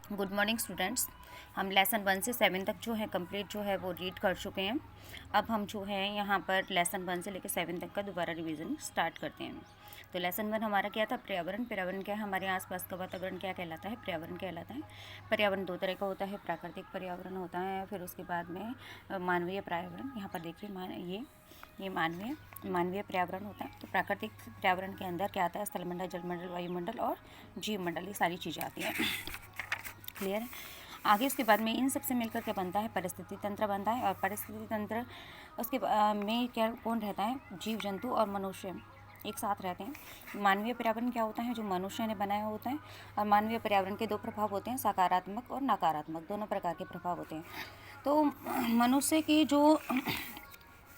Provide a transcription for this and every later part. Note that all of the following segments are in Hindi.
Good morning students. हम लेसन 1 से 7 तक जो है कंप्लीट जो है वो रीड कर चुके हैं। अब हम जो है यहाँ पर लेसन 1 से लेकर 7 तक का दोबारा रिवीजन स्टार्ट करते हैं। तो लेसन 1 हमारा क्या था? पर्यावरण। पर्यावरण क्या है? हमारे आसपास का वातावरण क्या कहलाता है? पर्यावरण कहलाता है। पर्यावरण दो तरह का होता है, प्राकृतिक पर्यावरण होता है, फिर उसके बाद में मानवीय पर्यावरण। यहाँ पर देखिए ये मानवीय पर्यावरण होता है। तो प्राकृतिक पर्यावरण के अंदर क्या आता है? स्थलमंडल, जलमंडल, वायुमंडल और जीवमंडल, ये सारी चीज़ें आती हैं। क्लियर है? आगे उसके बाद में इन सबसे मिलकर क्या बनता है? परिस्थिति तंत्र बनता है। और परिस्थिति तंत्र उसके में क्या कौन रहता है? जीव जंतु और मनुष्य एक साथ रहते हैं। मानवीय पर्यावरण क्या होता है? जो मनुष्य ने बनाया होता है। और मानवीय पर्यावरण के दो प्रभाव होते हैं, सकारात्मक और नकारात्मक, दोनों प्रकार के प्रभाव होते हैं। तो मनुष्य की जो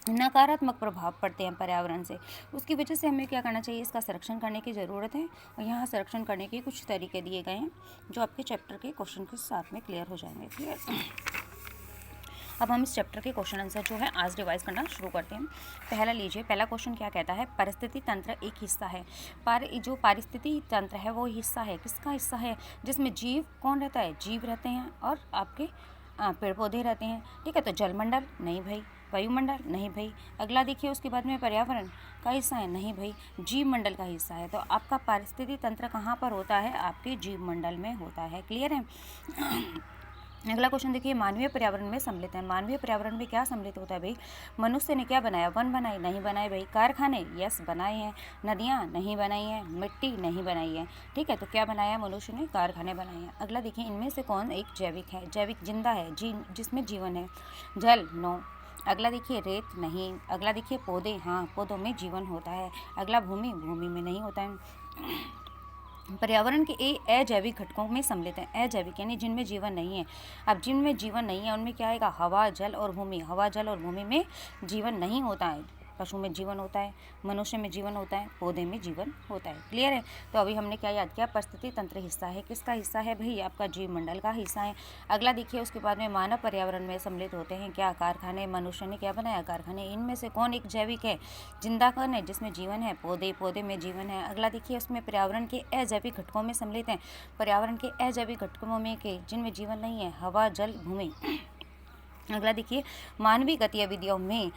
नकारात्मक प्रभाव पड़ते हैं पर्यावरण से, उसकी वजह से हमें क्या करना चाहिए? इसका संरक्षण करने की ज़रूरत है। और यहाँ संरक्षण करने के कुछ तरीके दिए गए हैं जो आपके चैप्टर के क्वेश्चन के साथ में क्लियर हो जाएंगे। क्लियर? अब हम इस चैप्टर के क्वेश्चन आंसर जो है आज रिवाइज करना शुरू करते हैं। पहला लीजिए, पहला क्वेश्चन क्या कहता है? परिस्थिति तंत्र एक हिस्सा है। जो पारिस्थितिकी तंत्र है वो हिस्सा है। किसका हिस्सा है? जिसमें जीव कौन रहता है? जीव रहते हैं और आपके पेड़ पौधे रहते हैं। ठीक है, तो जलमंडल नहीं भाई, वायुमंडल नहीं भाई। अगला देखिए, उसके बाद में पर्यावरण का हिस्सा है, नहीं भाई, जीव मंडल का हिस्सा है। तो आपका पारिस्थितिकी तंत्र कहाँ पर होता है? आपके जीव मंडल में होता है। क्लियर है? अगला क्वेश्चन देखिए, मानवीय पर्यावरण में सम्मिलित है। मानवीय पर्यावरण में क्या सम्मिलित होता है भाई? मनुष्य ने क्या बनाया? वन बनाए? नहीं बनाए भाई। कारखाने? यस बनाए हैं। नदियाँ नहीं बनाई हैं। मिट्टी नहीं बनाई है। ठीक है, तो क्या बनाया? मनुष्य ने कारखाने बनाए हैं। अगला देखिए, इनमें से कौन एक जैविक है? जैविक जिंदा है, जिसमें जीवन है। जल? नो। अगला देखिए, रेत? नहीं। अगला देखिए, पौधे? हाँ, पौधों में जीवन होता है। अगला भूमि? भूमि में नहीं होता है। पर्यावरण के अजैविक घटकों में सम्मिलित है। अजैविक यानी जिनमें जीवन नहीं है। अब जिनमें जीवन नहीं है उनमें क्या आएगा? हवा, जल और भूमि। हवा, जल और भूमि में जीवन नहीं होता है। पशु में जीवन होता है, मनुष्य में जीवन होता है, पौधे में जीवन होता है। क्लियर है? तो अभी हमने क्या याद किया? परिस्थिति तंत्र हिस्सा है। किसका हिस्सा है भाई? आपका जीव मंडल का हिस्सा है। अगला देखिए, उसके बाद में मानव पर्यावरण में सम्मिलित होते हैं क्या? कारखाने। मनुष्य ने क्या बनाया? कारखाने। इनमें से कौन एक जैविक है? जिंदा कौन है? जिसमें जीवन है। पौधे। पौधे में जीवन है। अगला देखिए, उसमें पर्यावरण के अजैविक घटकों में सम्मिलित हैं। पर्यावरण के अजैविक घटकों में के जिनमें जीवन नहीं है, हवा, जल, भूमि। अगला देखिए, मानवीय गतिविधियों में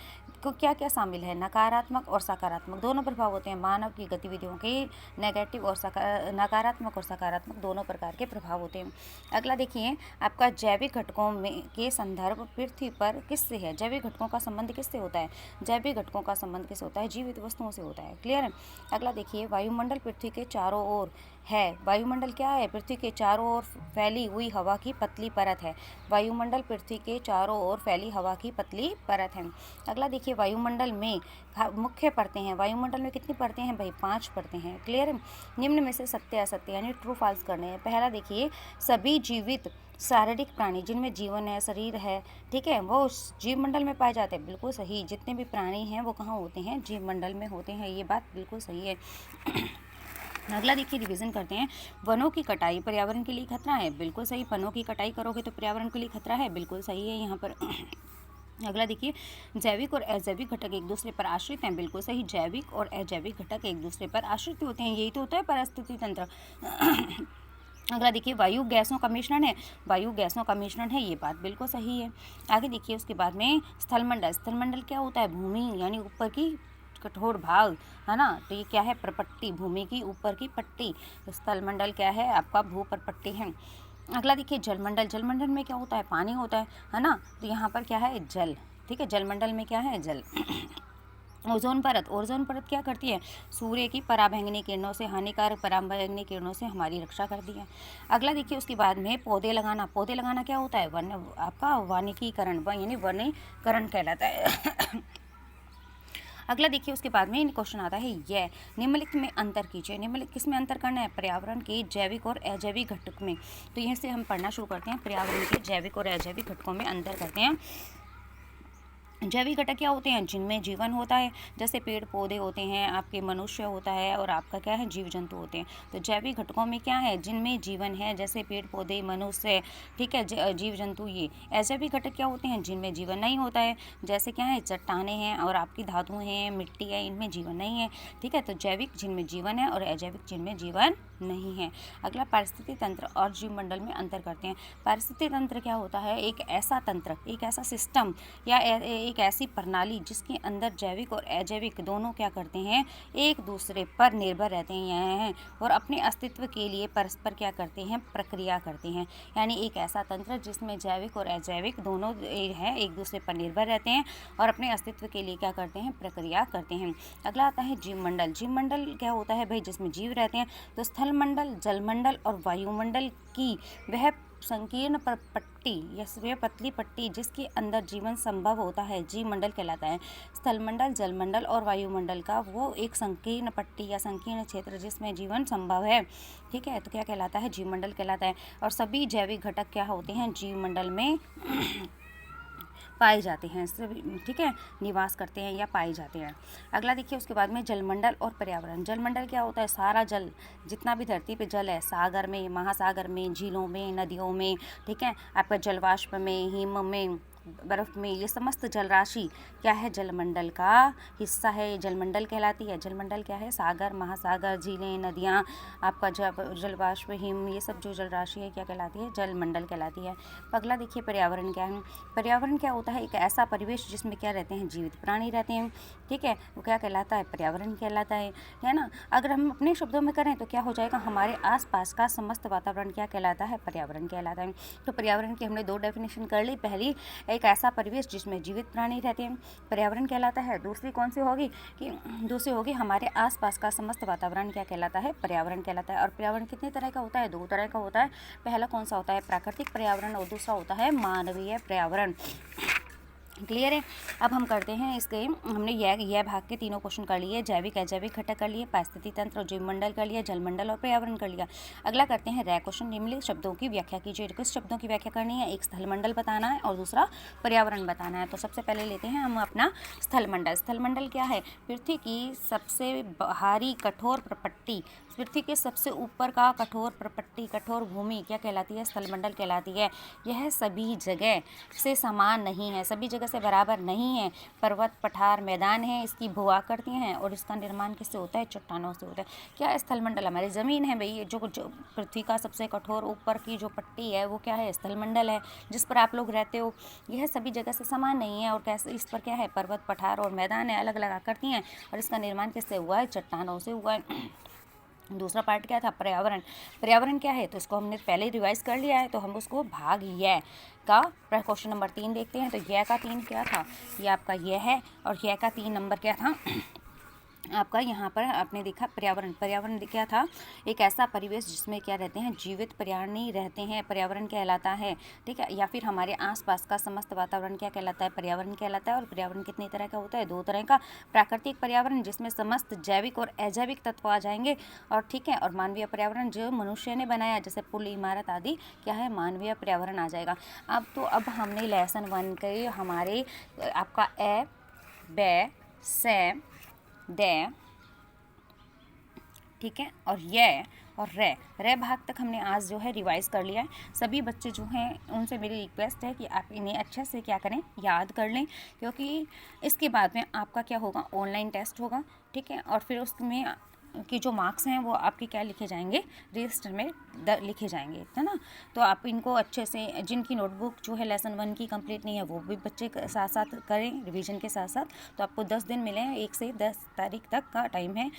को क्या क्या शामिल है? नकारात्मक और सकारात्मक दोनों प्रभाव होते हैं। मानव की गतिविधियों के नेगेटिव और नकारात्मक और सकारात्मक दोनों प्रकार के प्रभाव होते हैं। अगला देखिए, आपका जैविक घटकों में के संदर्भ पृथ्वी पर किससे है? जैविक घटकों का संबंध किससे होता है? जैविक घटकों का संबंध किससे होता है? जीवित वस्तुओं से होता है। क्लियर है? अगला देखिए, वायुमंडल पृथ्वी के चारों ओर है। वायुमंडल क्या है? पृथ्वी के चारों ओर फैली हुई हवा की पतली परत है। वायुमंडल पृथ्वी के चारों ओर फैली हवा की पतली परत है। अगला देखिए, वायुमंडल में मुख्य परतें हैं। वायुमंडल में कितनी परतें हैं भाई? 5 परतें हैं। क्लियर है? निम्न में से सत्य असत्य यानी ट्रू फॉल्स करने हैं। पहला देखिए, सभी जीवित शारीरिक प्राणी जिनमें जीवन है, शरीर है, ठीक है, वो जीव मंडल में पाए जाते हैं। बिल्कुल सही। जितने भी प्राणी हैं वो कहाँ होते हैं? जीव मंडल में होते हैं। ये बात बिल्कुल सही है। अगला देखिए, रिवीजन करते हैं। वनों की कटाई पर्यावरण के लिए खतरा है। बिल्कुल सही। वनों की कटाई करोगे तो पर्यावरण के लिए खतरा है। बिल्कुल सही है यहाँ पर। अगला देखिए, जैविक और अजैविक घटक एक दूसरे पर आश्रित हैं। बिल्कुल सही। जैविक और अजैविक घटक एक दूसरे पर आश्रित होते हैं। यही तो होता है पारिस्थितिकी तंत्र। अगला देखिए, वायु गैसों का मिश्रण है। वायु गैसों का मिश्रण है। ये बात बिल्कुल सही है। आगे देखिए, उसके बाद में स्थलमंडल। स्थलमंडल क्या होता है? भूमि यानी ऊपर की कठोर भाग, है ना। तो ये क्या है? प्रपट्टी, भूमि की ऊपर की पट्टी। स्थलमंडल क्या है? आपका भू प्रपट्टी है। अगला देखिए, जलमंडल। जलमंडल में क्या होता है? पानी होता है ना। तो यहाँ पर क्या है? जल। ठीक है, जलमंडल में क्या है? जल। ओजोन परत। ओजोन परत क्या करती है? सूर्य की पराबैंगनी किरणों से, हानिकारक पराबैंगनी किरणों से हमारी रक्षा करती है। अगला देखिए, उसके बाद में पौधे लगाना। पौधे लगाना क्या होता है? वन, आपका वानिकीकरण, यानी वनीकरण कहलाता है। अगला देखिए, उसके बाद में क्वेश्चन आता है यह निम्नलिखित में अंतर कीजिए। निम्नलिखित किस में अंतर करना है? पर्यावरण के जैविक और अजैविक घटक में। तो यहाँ से हम पढ़ना शुरू करते हैं। पर्यावरण के जैविक और अजैविक घटकों में अंतर करते हैं। जैविक घटक क्या होते हैं? जिनमें जीवन होता है, जैसे पेड़ पौधे होते हैं, आपके मनुष्य होता है, और आपका क्या है? जीव जंतु होते हैं। तो जैविक घटकों में क्या है? जिनमें जीवन है, जैसे पेड़ पौधे, मनुष्य, ठीक है, जीव जंतु। ये अजैविक घटक क्या होते हैं? जिनमें जीवन नहीं होता है, जैसे क्या है? चट्टाने हैं और आपकी धातुएं हैं, मिट्टी है, इनमें जीवन नहीं है। ठीक है, तो जैविक जिनमें जीवन है और अजैविक जिनमें जीवन नहीं है। अगला, पारिस्थितिक तंत्र और जीवमंडल में अंतर करते हैं। पारिस्थितिक तंत्र क्या होता है? एक ऐसा तंत्र, एक ऐसा सिस्टम या एक ऐसी प्रणाली जिसके अंदर जैविक और अजैविक दोनों क्या करते हैं, एक दूसरे पर निर्भर रहते हैं और अपने अस्तित्व के लिए परस्पर क्या करते हैं, प्रक्रिया करते हैं। यानी एक ऐसा तंत्र जिसमें जैविक और अजैविक दोनों हैं, एक दूसरे पर निर्भर रहते हैं और अपने अस्तित्व के लिए क्या करते हैं, प्रक्रिया करते हैं। अगला आता है जीवमंडल। जीवमंडल क्या होता है भाई? जिसमें जीव रहते हैं। तो स्थलमंडल, जलमंडल और वायुमंडल की वह संकीर्ण पट्टी या वह पतली पट्टी जिसके अंदर जीवन संभव होता है, जीवमंडल कहलाता है। स्थलमंडल, जलमंडल और वायुमंडल का वो एक संकीर्ण पट्टी या संकीर्ण क्षेत्र जिसमें जीवन संभव है, ठीक है, तो क्या कहलाता है, जीवमंडल कहलाता है। और सभी जैविक घटक क्या होते हैं, जीवमंडल में पाए जाते हैं, सभी, ठीक है, निवास करते हैं या पाए जाते हैं। अगला देखिए, उसके बाद में जलमंडल और पर्यावरण। जलमंडल क्या होता है? सारा जल, जितना भी धरती पे जल है, सागर में, महासागर में, झीलों में, नदियों में, ठीक है, आपका जलवाष्प में, हिम में, बर्फ में, ये समस्त जल राशि क्या है, जलमंडल का हिस्सा है, जलमंडल कहलाती है। जलमंडल क्या है? सागर, महासागर, झीलें, नदियाँ, आपका जलवाष्प, हिम, ये सब जो जल राशि है क्या कहलाती है, जलमंडल कहलाती है। अगला देखिए, पर्यावरण क्या है? पर्यावरण क्या होता है? एक ऐसा परिवेश जिसमें क्या रहते हैं, जीवित प्राणी रहते हैं, ठीक है, वो क्या कहलाता है, पर्यावरण कहलाता है ना। अगर हम अपने शब्दों में करें तो क्या हो जाएगा, हमारे आसपास का समस्त वातावरण क्या कहलाता है, पर्यावरण कहलाता है। तो पर्यावरण की हमने दो डेफिनेशन कर ली। पहली, एक ऐसा परिवेश जिसमें जीवित प्राणी रहते हैं, पर्यावरण कहलाता है। दूसरी कौन सी होगी कि दूसरी होगी हमारे आसपास का समस्त वातावरण क्या कहलाता है, पर्यावरण कहलाता है। और पर्यावरण कितने तरह का होता है? दो तरह का होता है। पहला कौन सा होता है, प्राकृतिक पर्यावरण, और दूसरा होता है मानवीय पर्यावरण। क्लियर है। अब हम करते हैं इसके, हमने यह भाग के तीनों क्वेश्चन कर लिए, जैविक अजैविक घटक कर लिए, पारिस्थितिक तंत्र और जीवमंडल कर लिया, जलमंडल और पर्यावरण कर लिया। अगला करते हैं रै क्वेश्चन। निम्नलिखित शब्दों की व्याख्या कीजिए। कुछ शब्दों की व्याख्या करनी है, एक स्थलमंडल बताना है और दूसरा पर्यावरण बताना है। तो सबसे पहले लेते हैं हम अपना स्थलमंडल। स्थलमंडल क्या है? पृथ्वी की सबसे बाहरी कठोर प्रपट्टी, पृथ्वी के सबसे ऊपर का कठोर प्रपट्टी, कठोर भूमि क्या कहलाती है, स्थलमंडल कहलाती है। यह सभी जगह से समान नहीं है, सभी जगह से बराबर नहीं है। पर्वत, पठार, मैदान है, इसकी भू-आकृतियाँ हैं और इसका निर्माण किससे होता है, चट्टानों से होता है। क्या स्थलमंडल हमारी ज़मीन है भाई, जो पृथ्वी का सबसे कठोर ऊपर की जो पट्टी है वो क्या है, स्थलमंडल है, जिस पर आप लोग रहते हो। यह सभी जगह से समान नहीं है और कैसे, इस पर क्या है, पर्वत, पठार और मैदान है, अलग अलग आकृति हैं और इसका निर्माण किससे हुआ है, चट्टानों से हुआ है। दूसरा पार्ट क्या था, पर्यावरण। पर्यावरण क्या है? तो इसको हमने पहले ही रिवाइज कर लिया है, तो हम उसको भाग य का क्वेश्चन नंबर 3 देखते हैं। तो य का 3 क्या था, ये आपका ये है, और य का 3 नंबर क्या था आपका, यहाँ पर आपने देखा पर्यावरण। पर्यावरण क्या था, एक ऐसा परिवेश जिसमें क्या रहते हैं, जीवित प्राणी रहते हैं, पर्यावरण कहलाता है, ठीक है। या फिर हमारे आसपास का समस्त वातावरण क्या कहलाता है, पर्यावरण कहलाता है। और पर्यावरण कितनी तरह का होता है, दो तरह का। प्राकृतिक पर्यावरण जिसमें समस्त जैविक और अजैविक तत्व आ जाएंगे, और ठीक है, और मानवीय पर्यावरण जो मनुष्य ने बनाया, जैसे पुल, इमारत आदि, क्या है, मानवीय पर्यावरण आ जाएगा। अब हमने लेसन 1 के हमारे आपका ए, बे, से, दे, ठीक है, और ये और रे भाग तक हमने आज जो है रिवाइज कर लिया है। सभी बच्चे जो हैं उनसे मेरी रिक्वेस्ट है कि आप इन्हें अच्छे से क्या करें, याद कर लें, क्योंकि इसके बाद में आपका क्या होगा, ऑनलाइन टेस्ट होगा, ठीक है। और फिर उसमें कि जो मार्क्स हैं वो आपके क्या लिखे जाएंगे, रजिस्टर में लिखे जाएंगे, है ना। तो आप इनको अच्छे से, जिनकी नोटबुक जो है लेसन 1 की कंप्लीट नहीं है वो भी बच्चे साथ साथ करें, रिवीजन के साथ साथ। तो आपको 10 दिन मिले हैं, 1 से 10 तारीख तक का टाइम है।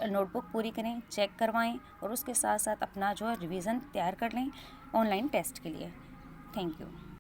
नोटबुक पूरी करें, चेक करवाएं और उसके साथ साथ अपना जो है रिवीजन तैयार कर लें ऑनलाइन टेस्ट के लिए। Thank you.